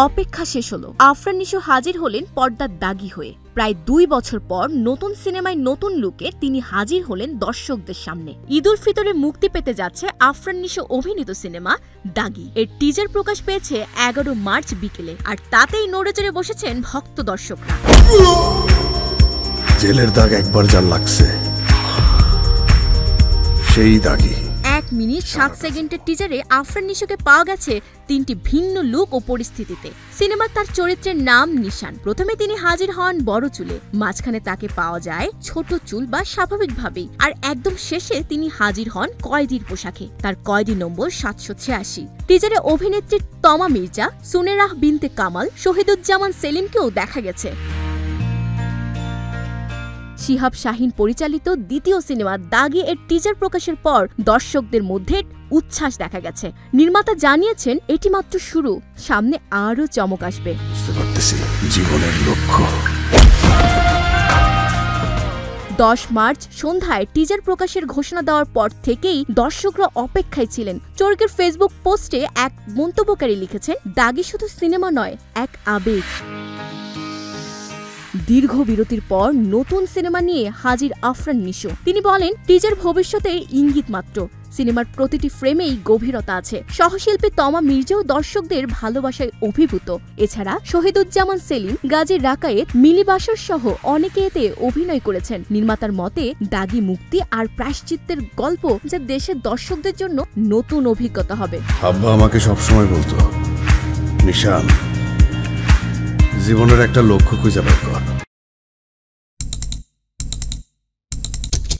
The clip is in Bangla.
অপেক্ষা শেষ হলো। আফরান নিশো হাজির হলেন পর্দার দাগি হয়ে। প্রায় 2 বছর পর নতুন সিনেমায় নতুন লুকে তিনি হাজির হলেন দর্শকদের সামনে। ঈদ উল ফিতরে মুক্তি পেতে যাচ্ছে আফরান নিশো অভিনীত সিনেমা দাগি। এর টিজার প্রকাশ পেয়েছে 11 মার্চ বিকেলে, আর তাতেই নড়েচড়ে বসেছেন ভক্ত দর্শকরা। জেলের দাগ একবার যা লাগছে সেই দাগি। 1 মিনিট 7 সেকেন্ডের টিজারে আফরান নিশোকে পাওয়া গেছে 3টি ভিন্ন লুক ও পরিস্থিতিতে। সিনেমার তার চরিত্রের নাম নিশান। প্রথমে তিনি হাজির হন বড় চুলে, মাঝখানে তাকে পাওয়া যায় ছোট চুল বা স্বাভাবিকভাবেই, আর একদম শেষে তিনি হাজির হন কয়েদির পোশাকে। তার কয়েদি নম্বর 786। টিজারে অভিনেত্রী তমা মির্জা, সুনেরাহ বিনতে কামাল, শহীদুজ্জামান সেলিমকেও দেখা গেছে। শিহাব শাহিন পরিচালিত দ্বিতীয় সিনেমা দাগি এর টিজার প্রকাশের পর দর্শকদের মধ্যে উচ্ছ্বাস দেখা গেছে। নির্মাতা জানিয়েছেন এটি মাত্র শুরু, সামনে আরও চমক আসবে। জীবনের লক্ষ্য। 10 মার্চ সন্ধ্যায় টিজার প্রকাশের ঘোষণা দেওয়ার পর থেকেই দর্শকরা অপেক্ষায় ছিলেন। চরকের ফেসবুক পোস্টে এক মন্তব্যকারী লিখেছেন, দাগি শুধু সিনেমা নয়, এক আবেগ। দীর্ঘ বিরতির পর নতুন সিনেমা নিয়ে হাজির আফরান নিশো। তিনি বলেন, টিজার ভবিষ্যতের ইঙ্গিত মাত্র, সিনেমার প্রতিটি ফ্রেমেই গভীরতা আছে। সহশিল্পী তমা মির্জাও দর্শকদের ভালোবাসায় অভিভূত। এছাড়া শহীদুজ্জামান সেলিম, গাজী রাকায়েত, মিলি বাশর সহ অনেকে এতে অভিনয় করেছেন। নির্মাতার মতে দাগি মুক্তি আর প্রায়শ্চিত্তের গল্প, যা দেশের দর্শকদের জন্য নতুন অভিজ্ঞতা হবে। আব্বা আমাকে সবসময় বলতো, নিশান, জীবনের একটা লক্ষ্য খুঁজে বের